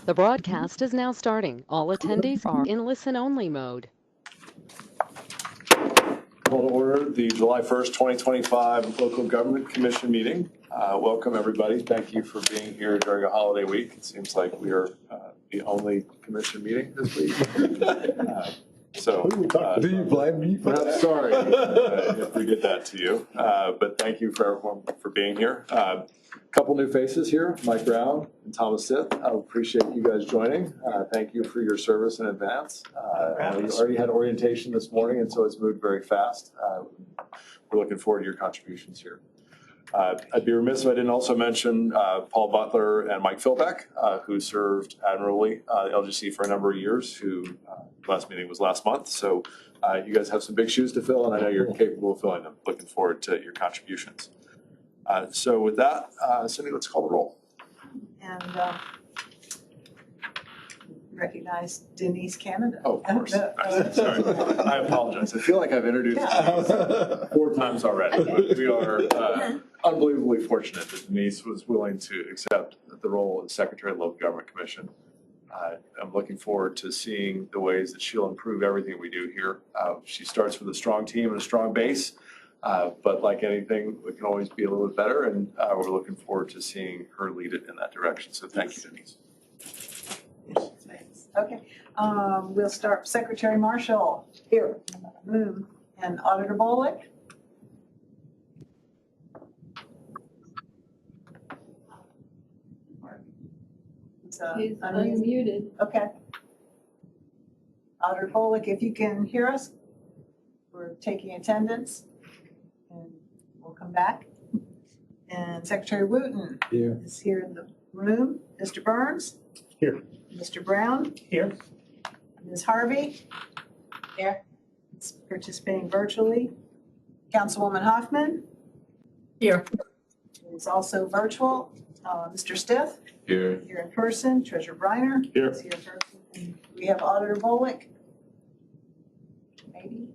The broadcast is now starting. All attendees are in listen-only mode. Call to order the July 1st, 2025 Local Government Commission meeting. Welcome, everybody. Thank you for being here during a holiday week. It seems like we are the only commission meeting this week. Do you blame me for that? Sorry if we did that to you, but thank you for everyone for being here. A couple new faces here, Mike Brown and Thomas Sith. I appreciate you guys joining. Thank you for your service in advance. We already had orientation this morning, and so it's moved very fast. We're looking forward to your contributions here. I'd be remiss if I didn't also mention Paul Butler and Mike Philbeck, who served admirably LGC for a number of years, who last meeting was last month. So you guys have some big shoes to fill, and I know you're capable of filling them. Looking forward to your contributions. So with that, Cindy, let's call the roll. And recognize Denise Canada. Oh, of course. Sorry. I apologize. I feel like I've introduced Denise 4 times already. But we are unbelievably fortunate that Denise was willing to accept the role of Secretary of the Local Government Commission. I'm looking forward to seeing the ways that she'll improve everything we do here. She starts with a strong team and a strong base, but like anything, we can always be a little bit better, and we're looking forward to seeing her lead it in that direction. So thank you, Denise. Okay, we'll start. Secretary Marshall. Here. And Auditor Bullock. He's unmuted. Okay. Auditor Bullock, if you can hear us, we're taking attendance, and we'll come back. And Secretary Wooten is here in the room. Mr. Burns? Here. Mr. Brown? Here. Ms. Harvey? Here. Participating virtually. Councilwoman Hoffman? Here. Is also virtual. Mr. Stith? Here. Here in person. Treasurer Briner? Here. Is here in person. And we have Auditor Bullock. Maybe.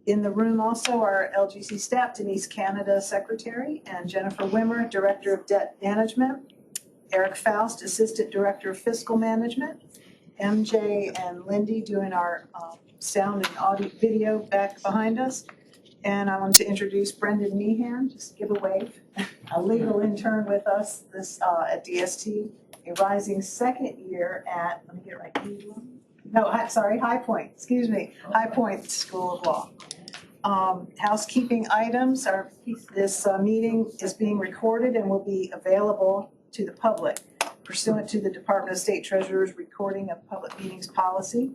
In the room also are LGC staff, Denise Canada, Secretary, and Jennifer Wimmer, Director of Debt Management, Eric Faust, Assistant Director of Fiscal Management, MJ and Lindy doing our sound and audio video back behind us. And I want to introduce Brendan Meehan, just give a wave, a legal intern with us this at DST, a rising second year at, let me get it right, High Point, excuse me, High Point School of Law. Housekeeping items are, this meeting is being recorded and will be available to the public pursuant to the Department of State Treasurer's recording of public meetings policy.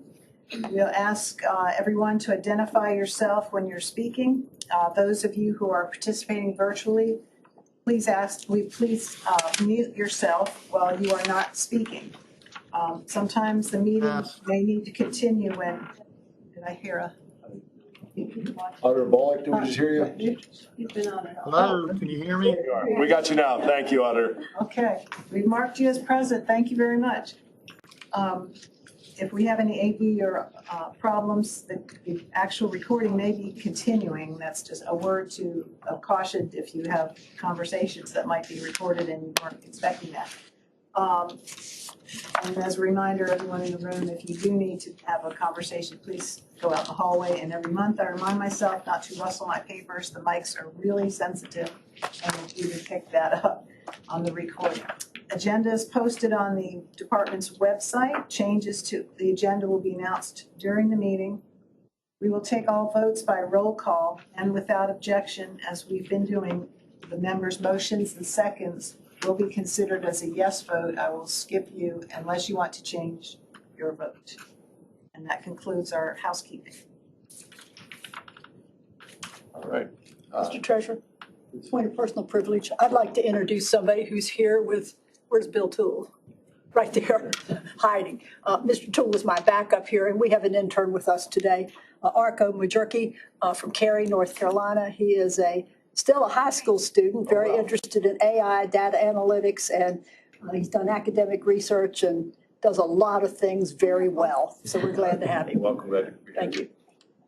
We'll ask everyone to identify yourself when you're speaking. Those of you who are participating virtually, please mute yourself while you are not speaking. Sometimes the meeting may need to continue when, did I hear a? Auditor Bullock, did we just hear you? You've been on it. Hello, can you hear me? We got you now. Thank you, Auditor. Okay, we've marked you as present. Thank you very much. If we have any AV or problems, the actual recording may be continuing. That's just a word of caution if you have conversations that might be recorded and you weren't expecting that. And as a reminder, everyone in the room, if you do need to have a conversation, please go out the hallway. And every month I remind myself not to rustle my papers. The mics are really sensitive and you can pick that up on the recording. Agenda is posted on the department's website. Changes to the agenda will be announced during the meeting. We will take all votes by roll call and without objection, as we've been doing. The members' motions and seconds will be considered as a yes vote. I will skip you unless you want to change your vote. And that concludes our housekeeping. All right. Mr. Treasurer, point of personal privilege. I'd like to introduce somebody who's here with, where's Bill Toole? Right there, hiding. Mr. Toole is my backup here, and we have an intern with us today, Arko Majurki from Cary, North Carolina. He is still a high school student, very interested in AI, data analytics, and he's done academic research and does a lot of things very well. So we're glad to have him. Welcome, Red. Thank you.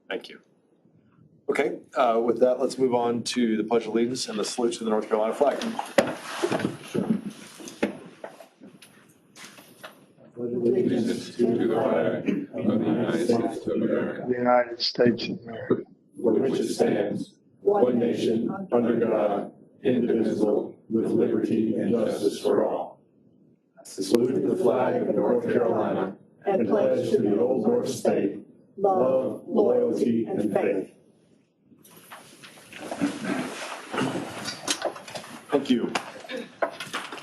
Thank you. Okay, with that, let's move on to the Pledge of Allegiance and the salute to the North Carolina flag. allegiance to the flag of the United States of America, The United States of America. for which it stands, one nation, under God, indivisible, with liberty and justice for all. Salute the flag of North Carolina and pledge to the Old North State love, loyalty, and faith. Thank you.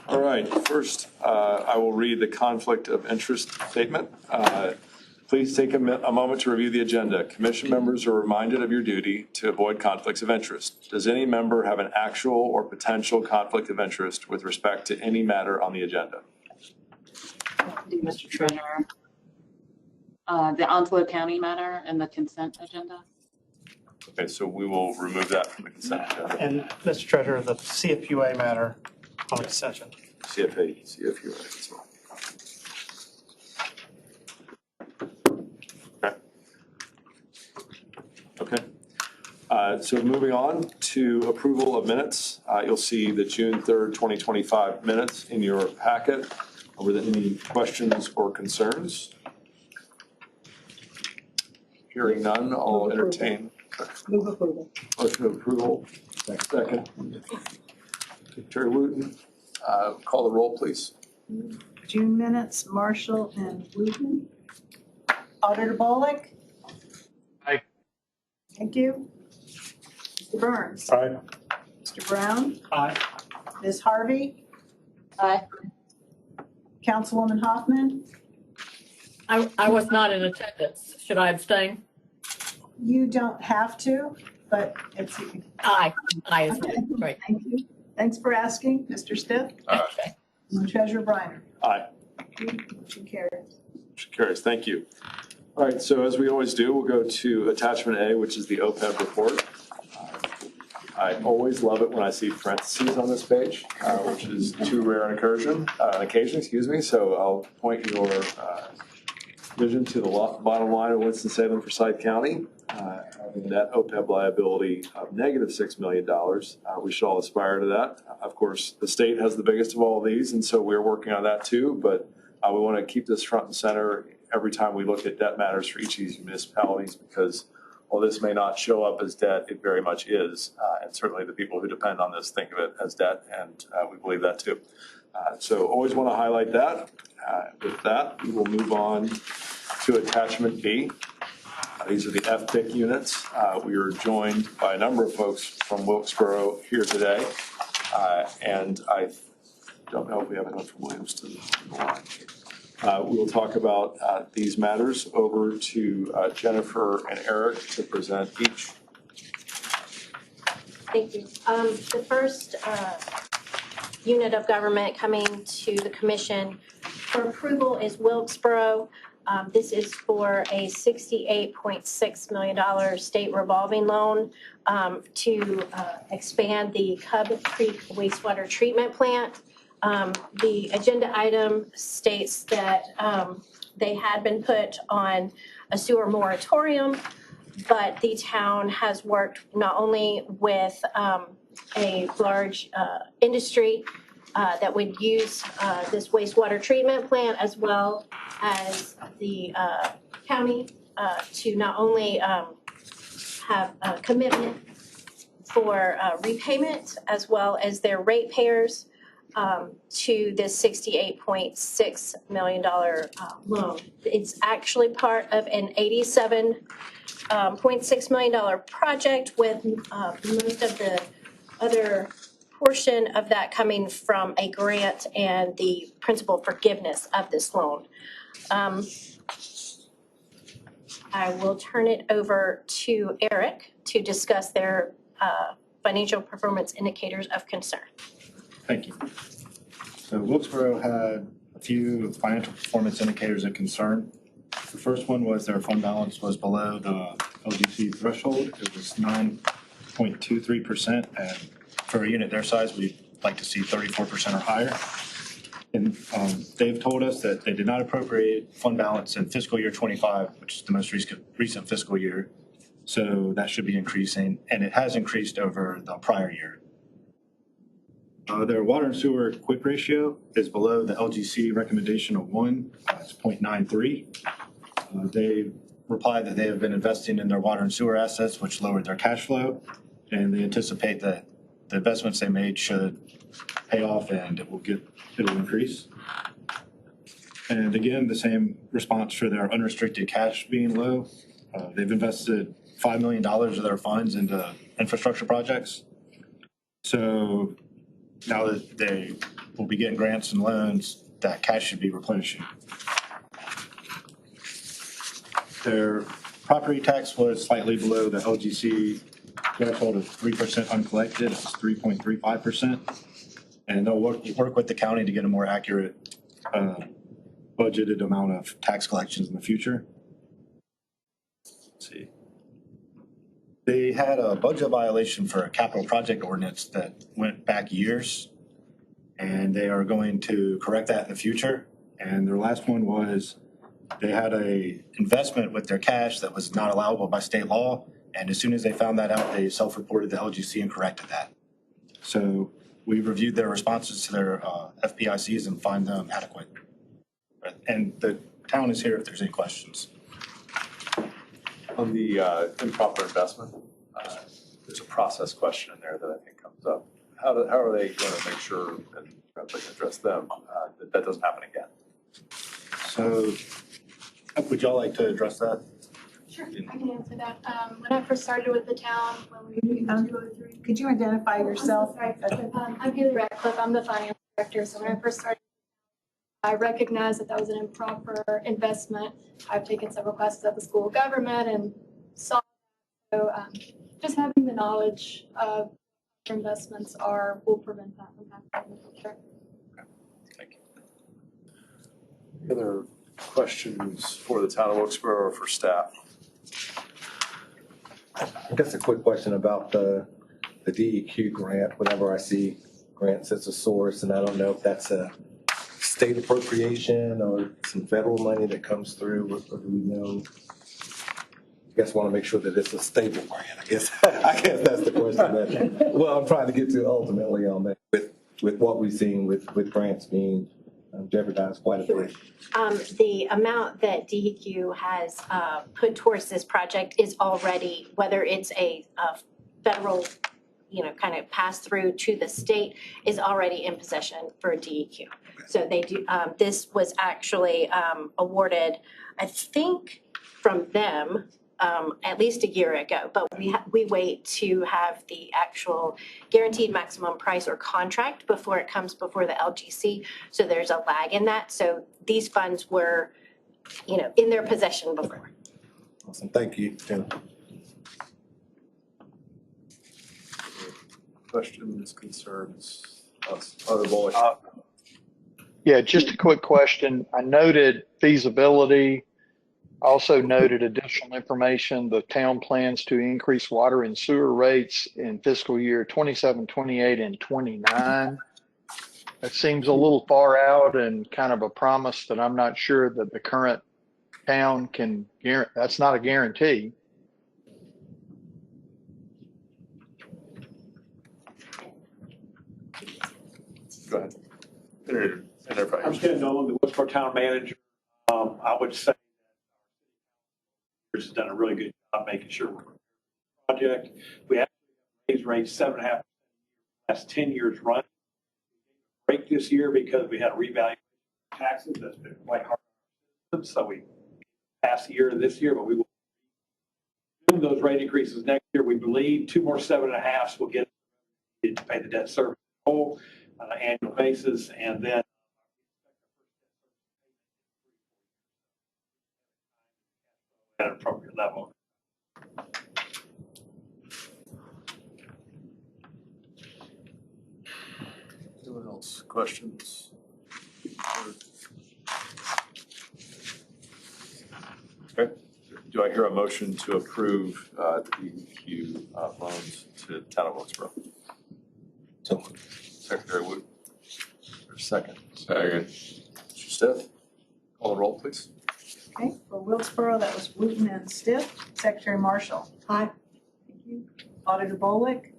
All right, first, I will read the conflict of interest statement. Please take a moment to review the agenda. Commission members are reminded of your duty to avoid conflicts of interest. Does any member have an actual or potential conflict of interest with respect to any matter on the agenda? Mr. Treasurer. The Onslow County matter and the consent agenda. Okay, so we will remove that from the consent agenda. And Mr. Treasurer, the CFUA matter on the consent agenda. CFU as well. Okay. So moving on to approval of minutes, you'll see the June 3rd, 2025 minutes in your packet. Were there any questions or concerns? Hearing none, I'll entertain. Move approval. Motion of approval. Second. Terry Wooten, call the roll, please. June minutes, Marshall and Wooten. Auditor Bullock? Aye. Thank you. Mr. Burns? Aye. Mr. Brown? Aye. Ms. Harvey? Aye. Councilwoman Hoffman? I was not in attendance. Should I abstain? You don't have to, but it's, Aye, is right. thank you. Thanks for asking, Mr. Stiff. Okay. And Treasurer Briner. Aye. Motion carries. Motion carries. Thank you. All right, so as we always do, we'll go to attachment A, which is the OPEB report. I always love it when I see parentheses on this page, which is too rare an occasion, so I'll point your vision to the bottom line of Winston-Salem Forsyth County. Having net OPEB liability of negative $6 million. We should all aspire to that. Of course, the state has the biggest of all of these, and so we're working on that too, but we want to keep this front and center every time we look at debt matters for each of these municipalities, because while this may not show up as debt, it very much is. And certainly the people who depend on this think of it as debt, and we believe that too. So always want to highlight that. With that, we will move on to attachment B. These are the FPIC units. We are joined by a number of folks from Wilkesboro here today. And I don't know if we have anyone from Williamston on the line. We will talk about these matters. Over to Jennifer and Eric to present each. Thank you. The first unit of government coming to the commission for approval is Wilkesboro. This is for a $68.6 million state revolving loan to expand the Cub Creek wastewater treatment plant. The agenda item states that they had been put on a sewer moratorium, but the town has worked not only with a large industry that would use this wastewater treatment plant, as well as the county to not only have a commitment for repayment, as well as their ratepayers to this $68.6 million loan. It's actually part of an $87.6 million project, with most of the other portion of that coming from a grant and the principal forgiveness of this loan. I will turn it over to Eric to discuss their financial performance indicators of concern. Thank you. So Wilkesboro had a few financial performance indicators of concern. The first one was their fund balance was below the LGC threshold. It was 9.23%, and for a unit their size, we'd like to see 34% or higher. And they've told us that they did not appropriate fund balance in fiscal year 25, which is the most recent fiscal year. So that should be increasing, and it has increased over the prior year. Their water and sewer quick ratio is below the LGC recommendation of 1. It's 0.93. They replied that they have been investing in their water and sewer assets, which lowered their cash flow, and they anticipate that the investments they made should pay off and it'll increase. And again, the same response for their unrestricted cash being low. They've invested $5 million of their funds into infrastructure projects. So now that they will be getting grants and loans, that cash should be replenishing. Their property tax was slightly below the LGC threshold of 3% uncollected. It's 3.35%. And they'll work with the county to get a more accurate budgeted amount of tax collections in the future. Let's see. They had a budget violation for a capital project ordinance that went back years, and they are going to correct that in the future. And their last one was they had a investment with their cash that was not allowable by state law, and as soon as they found that out, they self-reported the LGC and corrected that. So we've reviewed their responses to their FPICs and find them adequate. And the town is here if there's any questions. On the improper investment, there's a process question in there that I think comes up. How are they going to make sure, and perhaps I can address them, that doesn't happen again? So would y'all like to address that? Sure, I can answer that. When I first started with the town, when we were doing 203. Could you identify yourself? I'm Haley Radcliffe, I'm the finance director, so when I first started, I recognized that was an improper investment. I've taken several classes at the School of Government and saw, so just having the knowledge of what investments will prevent that from happening in the future. Thank you. Any other questions for the town of Wilkesboro or for staff? I guess a quick question about the DEQ grant. Whenever I see grants as a source, and I don't know if that's a state appropriation or some federal money that comes through, or do we know? I guess want to make sure that it's a stable grant. I guess that's the question that, well, I'm trying to get to ultimately on that. With what we've seen with grants being jeopardized quite a bit. The amount that DEQ has put towards this project is already, whether it's a federal, kind of pass through to the state, is already in possession for DEQ. So they do. This was actually awarded, I think, from them at least a year ago. But we wait to have the actual guaranteed maximum price or contract before it comes before the LGC. So there's a lag in that. So these funds were, in their possession before. Awesome. Thank you, Tim. Questions, concerns? Other bullet. Yeah, just a quick question. I noted feasibility, also noted additional information. The town plans to increase water and sewer rates in fiscal year 27, 28, and 29. That seems a little far out and kind of a promise that I'm not sure that the current town can guarantee. That's not a guarantee. Go ahead. I'm Ken Nolan, the Wilkesboro Town Manager. I would say has done a really good job making sure we're project. We actually raised rates 7.5% last 10 years running. Break this year because we had a revaluation of taxes that's been quite hard. So we passed the year this year, but we will do those rate increases next year. We believe 2 more 7.5s will get to pay the debt service whole on an annual basis, and then at an appropriate level. Anyone else? Questions? Okay. Do I hear a motion to approve the DEQ loans to town of Wilkesboro? So, Secretary Wood. Second. Second. Mr. Stiff, call the roll, please. Okay, for Wilkesboro, that was Wooten and Stiff. Secretary Marshall. Aye. Thank you. Auditor Bolick.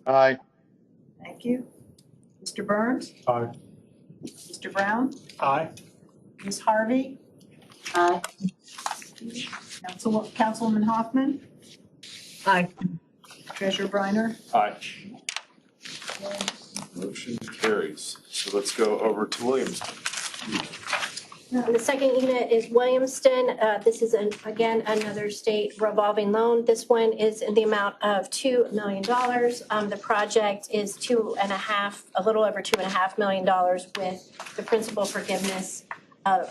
Aye. Thank you. Mr. Burns, Aye. Mr. Brown, Aye. Ms. Harvey, Aye. Councilwoman Hoffman, Aye. Treasurer Briner. Aye. Motion carries. So let's go over to Williamston. The second unit is Williamston. This is, again, another state revolving loan. This one is in the amount of $2 million. The project is a little over $2.5 million with the principal forgiveness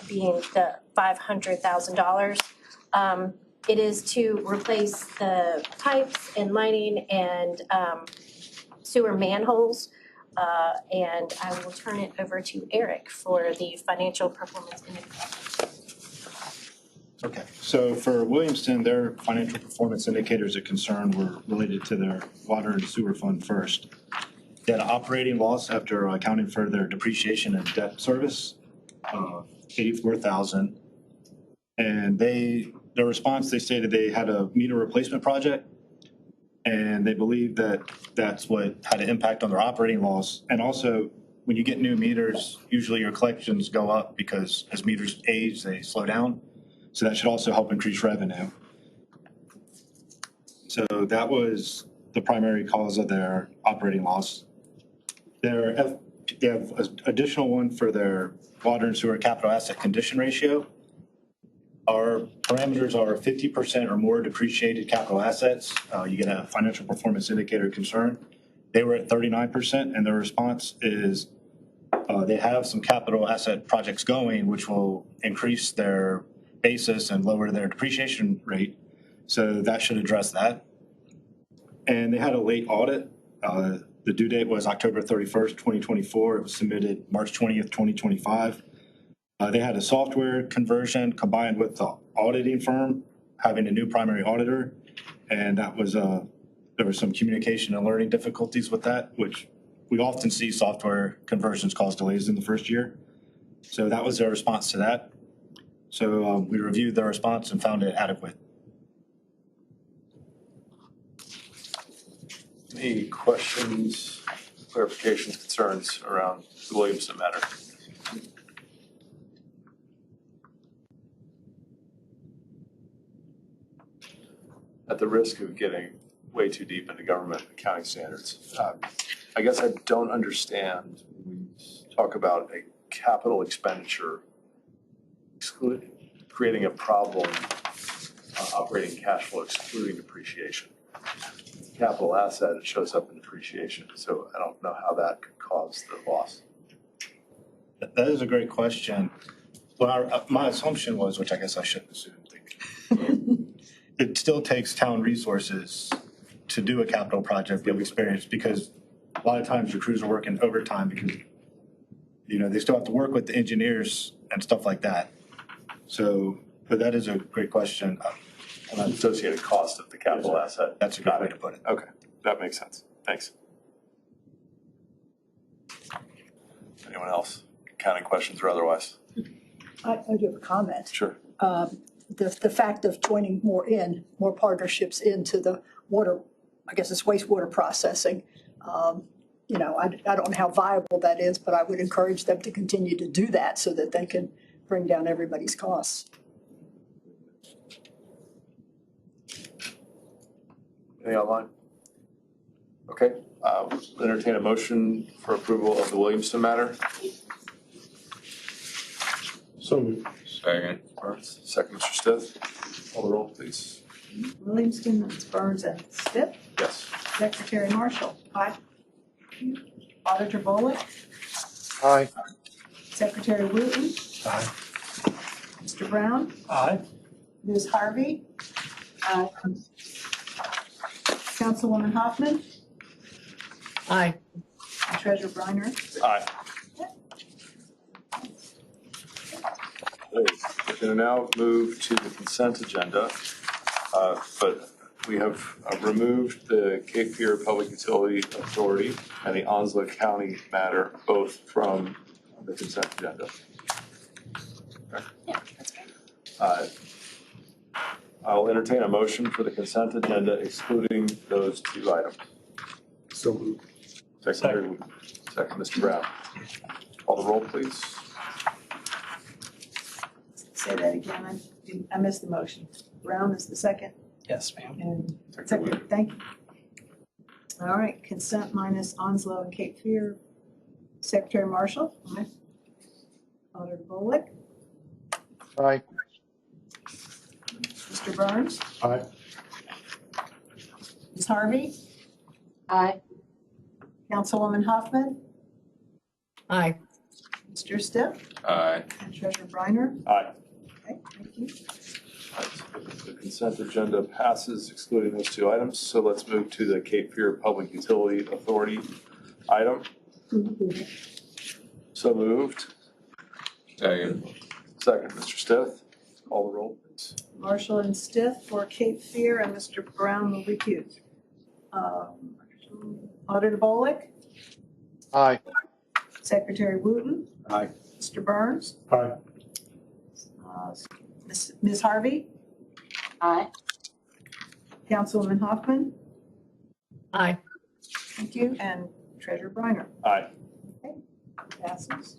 being the $500,000. It is to replace the pipes and lighting and sewer manholes. And I will turn it over to Eric for the financial performance indicator. Okay, so for Williamston, their financial performance indicators of concern were related to their water and sewer fund first. They had an operating loss after accounting for their depreciation and debt service, $84,000. And their response, they stated they had a meter replacement project, and they believe that that's what had an impact on their operating loss. And also, when you get new meters, usually your collections go up because as meters age, they slow down. So that should also help increase revenue. So that was the primary cause of their operating loss. They have an additional one for their water and sewer capital asset condition ratio. Our parameters are 50% or more depreciated capital assets. You get a financial performance indicator concern. They were at 39%, and their response is they have some capital asset projects going, which will increase their basis and lower their depreciation rate. So that should address that. And they had a late audit. The due date was October 31st, 2024. It was submitted March 20th, 2025. They had a software conversion combined with the auditing firm having a new primary auditor, and that was there was some communication and learning difficulties with that, which we often see software conversions cause delays in the first year. So that was their response to that. So we reviewed their response and found it adequate. Any questions, clarifications, concerns around the Williamston matter? At the risk of getting way too deep into government accounting standards, I guess I don't understand when we talk about a capital expenditure creating a problem, operating cash flow excluding depreciation. Capital asset, it shows up in depreciation. So I don't know how that could cause the loss. That is a great question. Well, my assumption was, which I guess I shouldn't assume, it still takes town resources to do a capital project that we experience, because a lot of times your crews are working overtime because, they still have to work with the engineers and stuff like that. So, but that is a great question. Associated cost of the capital asset. That's a good way to put it. Okay, that makes sense. Thanks. Anyone else? Accounting questions or otherwise? I do have a comment. Sure. The fact of joining more partnerships into the water, I guess it's wastewater processing. I don't know how viable that is, but I would encourage them to continue to do that so that they can bring down everybody's costs. Anything online? Okay, entertain a motion for approval of the Williamston matter. So moved. Second. Burns, second, Mr. Stith. Call the roll, please. Williamston, Ms. Burns, and Stipp. Yes. Secretary Marshall. Aye. Auditor Bullock. Aye. Secretary Wooten. Aye. Mr. Brown. Aye. Ms. Harvey. Aye. Councilwoman Hoffman. Aye. Treasurer Briner. Aye. We're going to now move to the consent agenda, but we have removed the Cape Fear Public Utility Authority and the Onslow County matter both from the consent agenda. Okay. Yeah, that's great. I'll entertain a motion for the consent agenda excluding those two items. So moved. Secretary Second, Mr. Brown. Call the roll, please. Say that again. I missed the motion. Brown is the second. Yes, ma'am. And second, thank you. All right, consent minus Onslow and Cape Fear. Secretary Marshall. Aye. Auditor Bullock. Aye. Mr. Burns. Aye. Ms. Harvey. Aye. Councilwoman Hoffman. Aye. Mr. Stiff. Aye. And Treasurer Briner. Aye. Okay, thank you. The consent agenda passes excluding those two items. So let's move to the Cape Fear Public Utility Authority item. So moved. Second. Second, Mr. Stiff. Call the roll, please. Marshall and Stiff for Cape Fear, and Mr. Brown will recuse. Auditor Bullock. Aye. Secretary Wooten. Aye. Mr. Burns. Aye. Ms. Harvey. Aye. Councilwoman Hoffman. Aye. Thank you. And Treasurer Briner. Aye. Passes.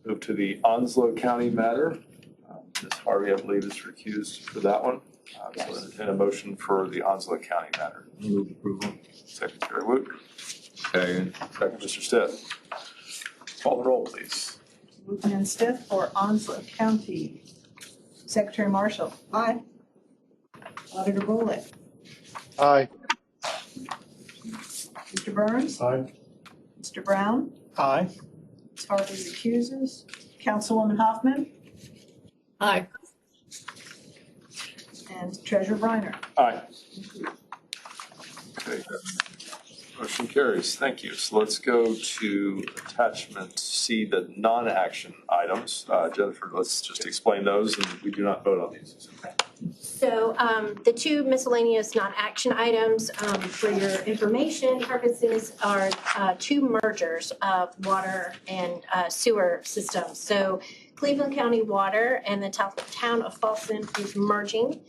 Move to the Onslow County matter. Ms. Harvey, I believe, is recused for that one. So entertain a motion for the Onslow County matter. Move approval. Secretary Woot. Second. Second, Mr. Stiff. Call the roll, please. Wooten and Stiff for Onslow County. Secretary Marshall. Aye. Auditor Bullock. Aye. Mr. Burns. Aye. Mr. Brown. Aye. Ms. Harvey recuses. Councilwoman Hoffman. Aye. And Treasurer Briner. Aye. Okay. Motion carries. Thank you. So let's go to attachment C, the non-action items. Jennifer, let's just explain those, and we do not vote on these. So the two miscellaneous non-action items for your information purposes are two mergers of water and sewer systems. So Cleveland County Water and the town of Fallston is merging.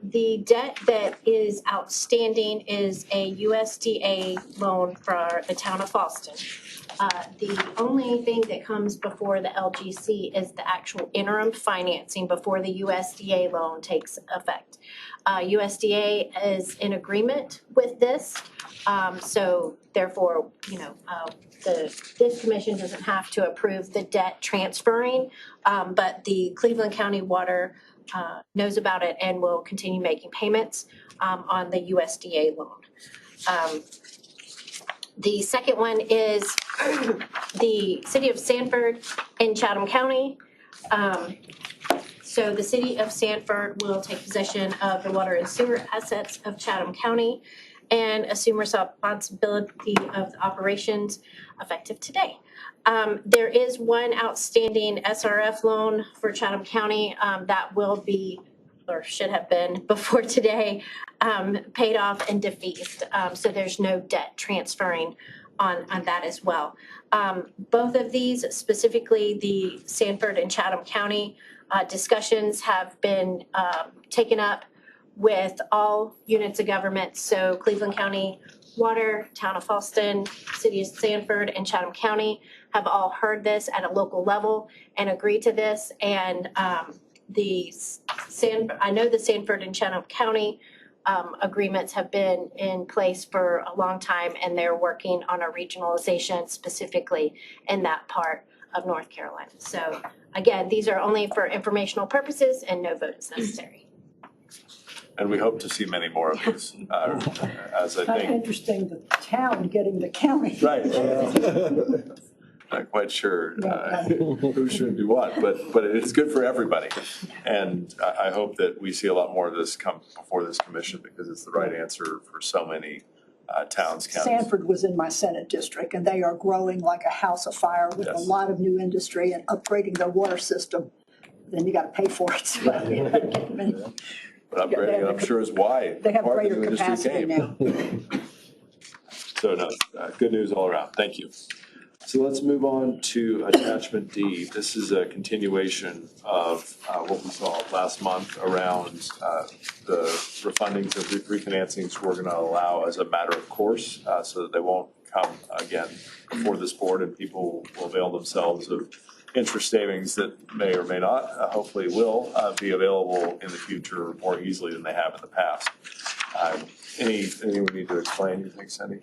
The debt that is outstanding is a USDA loan for the town of Fallston. The only thing that comes before the LGC is the actual interim financing before the USDA loan takes effect. USDA is in agreement with this, so therefore, this commission doesn't have to approve the debt transferring, but the Cleveland County Water knows about it and will continue making payments on the USDA loan. The second one is the city of Sanford in Chatham County. So the city of Sanford will take possession of the water and sewer assets of Chatham County and assume responsibility of the operations effective today. There is one outstanding SRF loan for Chatham County that will be, or should have been before today, paid off and defeased. So there's no debt transferring on that as well. Both of these, specifically the Sanford and Chatham County discussions, have been taken up with all units of government. So Cleveland County Water, Town of Fallston, City of Sanford, and Chatham County have all heard this at a local level and agreed to this. And I know the Sanford and Chatham County agreements have been in place for a long time, and they're working on a regionalization specifically in that part of North Carolina. So again, these are only for informational purposes and no vote is necessary. And we hope to see many more of these, as I Kind of think. interesting, the town getting the county. Right. Not quite sure who should do what, but it's good for everybody. And I hope that we see a lot more of this come before this commission, because it's the right answer for so many towns, counties. Sanford was in my Senate district, and they are growing like a house of fire with a lot of new industry and upgrading their water system. Then you got to pay for it. So But upgrading, I'm sure, is why. they have part of the greater new industry capacity came. now. So no, good news all around. Thank you. So let's move on to attachment D. This is a continuation of what we saw last month around the refundings of refinancings we're going to allow as a matter of course, so that they won't come again before this board, and people will avail themselves of interest savings that may or may not, hopefully will, be available in the future more easily than they have in the past. Anything we need to explain, you think, Cindy?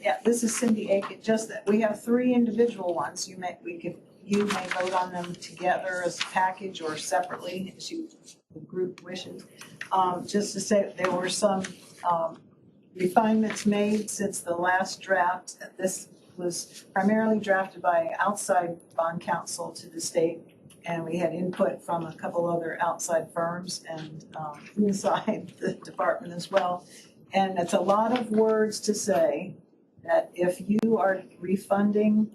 Yeah, this is Cindy Aiken, just that we have 3 individual ones. You may vote on them together as a package or separately, as the group wishes. Just to say, there were some refinements made since the last draft. This was primarily drafted by outside bond counsel to the state, and we had input from a couple other outside firms and inside the department as well. And it's a lot of words to say that if you are refunding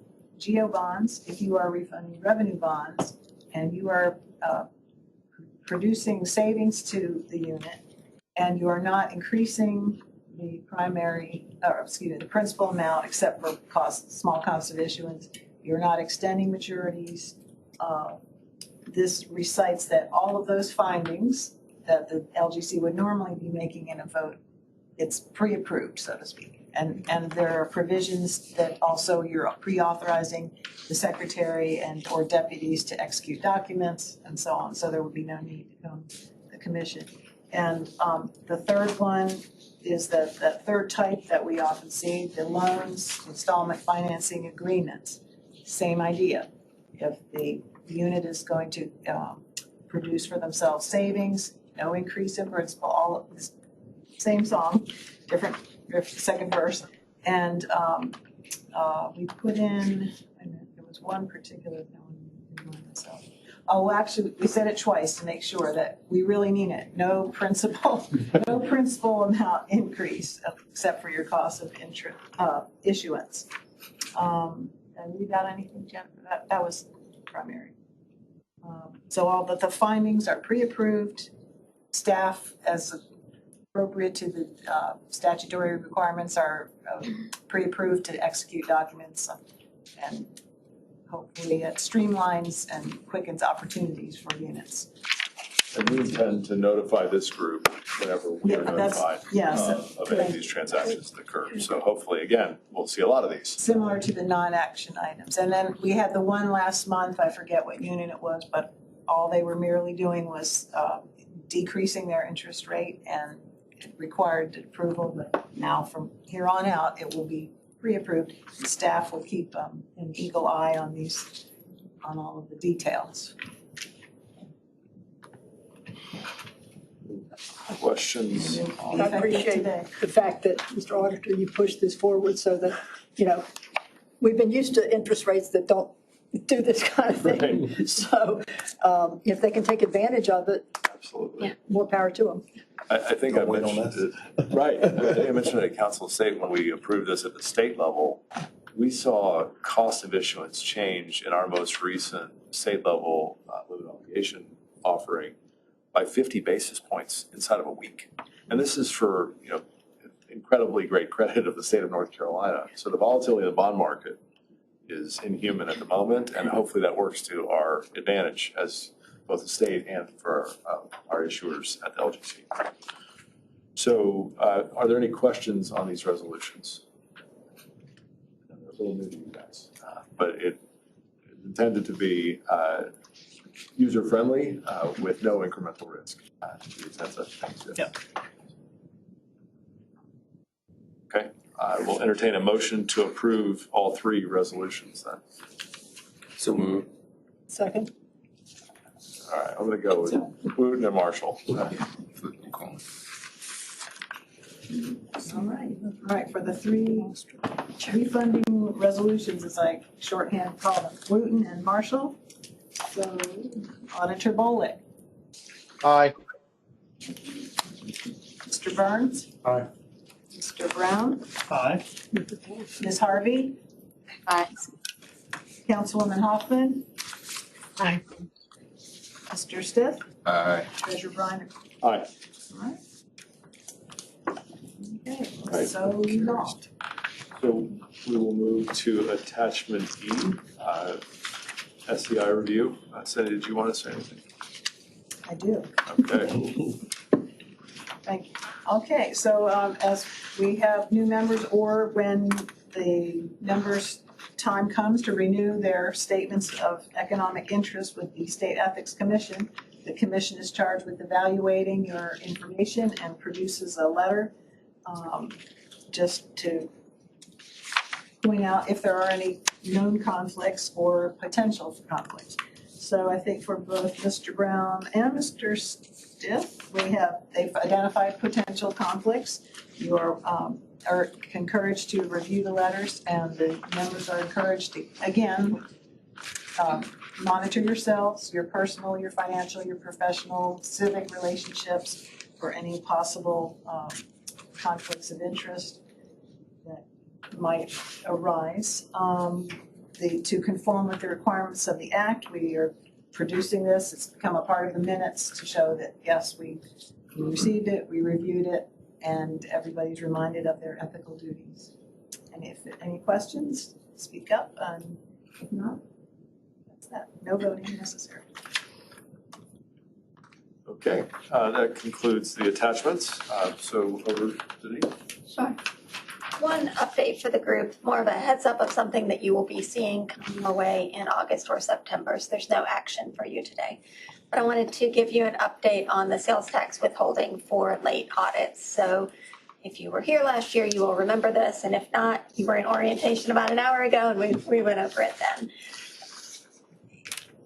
GO bonds, if you are refunding revenue bonds, and you are producing savings to the unit, and you are not increasing the the principal amount except for small cost of issuance, you're not extending maturities. This recites that all of those findings that the LGC would normally be making in a vote, it's pre-approved, so to speak. And there are provisions that also you're pre-authorizing the secretary and or deputies to execute documents and so on. So there would be no need to come to the commission. And the third one is that third type that we often see, the loans, installment financing agreements. Same idea. If the unit is going to produce for themselves savings, no increase in principal, all of this same song, different second verse. And we put in, there was one particular thing. Oh, actually, we said it twice to make sure that we really mean it. No principal amount increase except for your cost of issuance. And we got anything, Jennifer? That was primary. So all but the findings are pre-approved. Staff, as appropriate to the statutory requirements, are pre-approved to execute documents, and hopefully it streamlines and quickens opportunities for units. And we intend to notify this group whenever we are notified of any of these transactions that occur. So hopefully, again, we'll see a lot of these. Similar to the non-action items. And then we had the one last month, I forget what unit it was, but all they were merely doing was decreasing their interest rate, and it required approval. But now from here on out, it will be pre-approved. Staff will keep an eagle eye on all of the details. Questions? I appreciate the fact that, Mr. Auditor, you pushed this forward so that, we've been used to interest rates that don't do this kind of thing. Right. So if they can take advantage of it, Absolutely. more power to them. I think I mentioned it. Right. I think I mentioned it at Council of State when we approved this at the state level. We saw cost of issuance change in our most recent state level limited obligation offering by 50 basis points inside of a week. And this is for, incredibly great credit of the state of North Carolina. So the volatility of the bond market is inhuman at the moment, and hopefully that works to our advantage as both the state and for our issuers at the LGC. So are there any questions on these resolutions? They're a little new to you guys, but it is intended to be user-friendly with no incremental risk. Yeah. Okay, I will entertain a motion to approve all 3 resolutions then. So move. Second. All right, I'm gonna go with Wooten and Marshall. All right, for the 3 refunding resolutions, as I shorthand call them, Wooten and Marshall. So Auditor Bolick. Aye. Mr. Burns. Aye. Mr. Brown. Aye. Ms. Harvey. Aye. Councilwoman Hoffman. Aye. Mr. Stith. Aye. Treasurer Briner. Aye. All right. Okay, Right. so long. So we will move to attachment E, SCI review. Cindy, did you want to say anything? I do. Okay. Thank you. Okay, so as we have new members or when the members' time comes to renew their statements of economic interest with the State Ethics Commission, the commission is charged with evaluating your information and produces a letter just to point out if there are any known conflicts or potential conflicts. So I think for both Mr. Brown and Mr. Stiff, they've identified potential conflicts. You are encouraged to review the letters, and the members are encouraged to, again, monitor yourselves, your personal, your financial, your professional, civic relationships for any possible conflicts of interest that might arise. To conform with the requirements of the Act, we are producing this. It's become a part of the minutes to show that, yes, we received it, we reviewed it, and everybody's reminded of their ethical duties. And if any questions, speak up. If not, that's that. No voting necessary. Okay, that concludes the attachments. So over to Denise. Sure. One update for the group, more of a heads up of something that you will be seeing coming your way in August or September. So there's no action for you today. But I wanted to give you an update on the sales tax withholding for late audits. So if you were here last year, you will remember this. And if not, you were in orientation about an hour ago and we went over it then.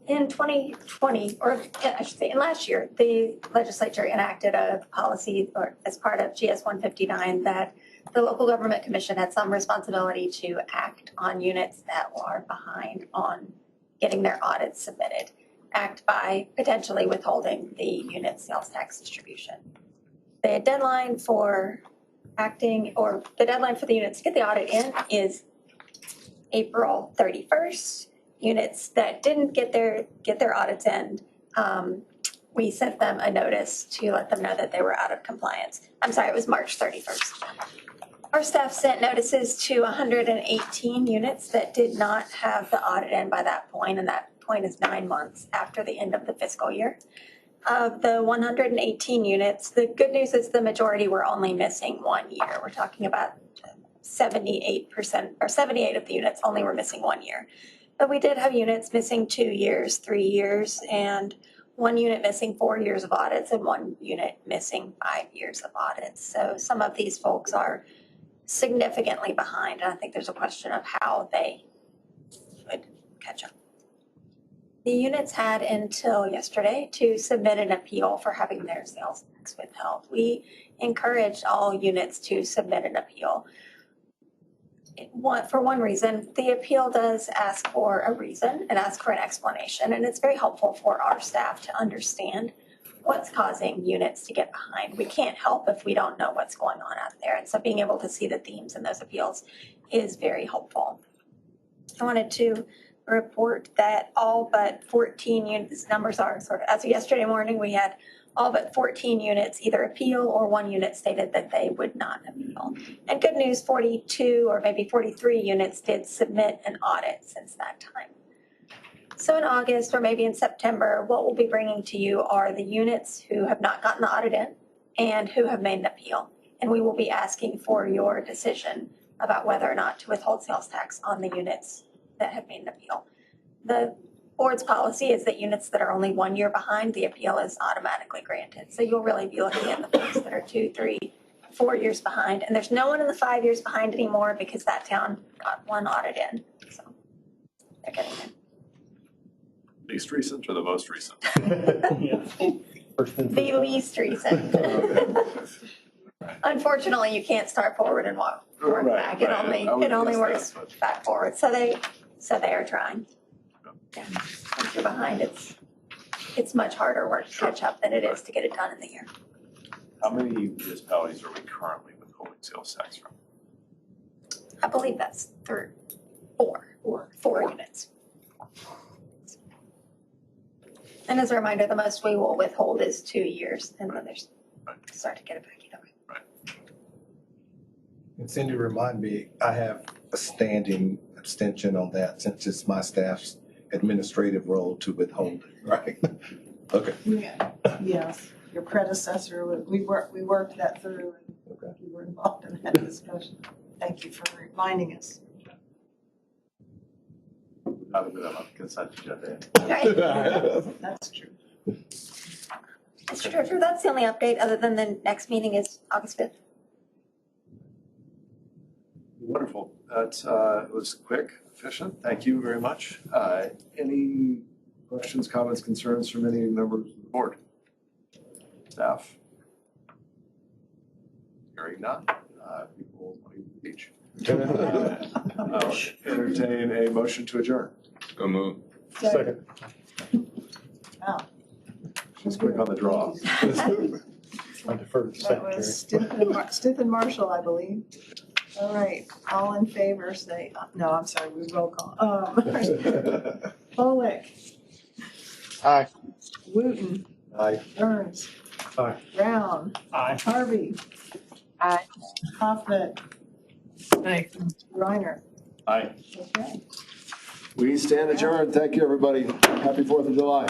In 2020, or I should say in last year, the legislature enacted a policy or as part of GS 159 that the local government commission had some responsibility to act on units that are behind on getting their audits submitted, act by potentially withholding the unit sales tax distribution. The deadline for acting, or the deadline for the units to get the audit in is April 31st. Units that didn't get their audits in, we sent them a notice to let them know that they were out of compliance. I'm sorry, it was March 31st. Our staff sent notices to 118 units that did not have the audit in by that point, and that point is 9 months after the end of the fiscal year. Of the 118 units, the good news is the majority were only missing 1 year. We're talking about 78% or 78 of the units only were missing 1 year. But we did have units missing 2 years, 3 years, and 1 unit missing 4 years of audits and 1 unit missing 5 years of audits. So some of these folks are significantly behind, and I think there's a question of how they would catch up. The units had until yesterday to submit an appeal for having their sales tax withheld. We encouraged all units to submit an appeal. For one reason, the appeal does ask for a reason and ask for an explanation, and it's very helpful for our staff to understand what's causing units to get behind. We can't help if we don't know what's going on out there, and so being able to see the themes in those appeals is very helpful. I wanted to report that all but 14 units, numbers are sort of, as of yesterday morning, we had all but 14 units either appeal or 1 unit stated that they would not appeal. And good news, 42 or maybe 43 units did submit an audit since that time. So in August or maybe in September, what we'll be bringing to you are the units who have not gotten the audit in and who have made an appeal. And we will be asking for your decision about whether or not to withhold sales tax on the units that have made an appeal. The board's policy is that units that are only 1 year behind, the appeal is automatically granted. So you'll really be looking at the folks that are 2, 3, 4 years behind. And there's no one in the 5 years behind anymore because that town got 1 audit in. So they're getting in. Least recent or the most recent? The least recent. Unfortunately, you can't start forward and walk back. It only works back forward. So they are trying. Yeah. Once you're behind, it's much harder work to catch up than it is to get it done in the year. How many municipalities are we currently withholding sales tax from? I believe that's 4 units. And as a reminder, the most we will withhold is 2 years, and then there's start to get it back either way. Right. And Cindy, remind me, I have a standing abstention on that since it's my staff's administrative role to withhold it, right? Okay. Yeah, yes. your predecessor, we worked that through and we were involved in that discussion. Thank you for reminding us. Not a bit of a consent agenda. That's true. Mr. Director, that's the only update, other than the next meeting is August 5th. Wonderful. That was quick, efficient. Thank you very much. Any questions, comments, concerns from any members of the board? Staff? Hearing none. People wanting to speak. Entertain a motion to adjourn. Go move. Second. Wow. She's quick on the draw. I defer to the That was Stith and Marshall, I believe. All right, all in favor, say, no, I'm sorry, we roll call. Pollock, Aye. Wooten, Aye. Burns. Aye. Brown, Aye. Harvey. Aye. Hoffman, Aye. Reiner. Aye. Okay. We stand adjourned. Thank you, everybody. Happy 4th of July.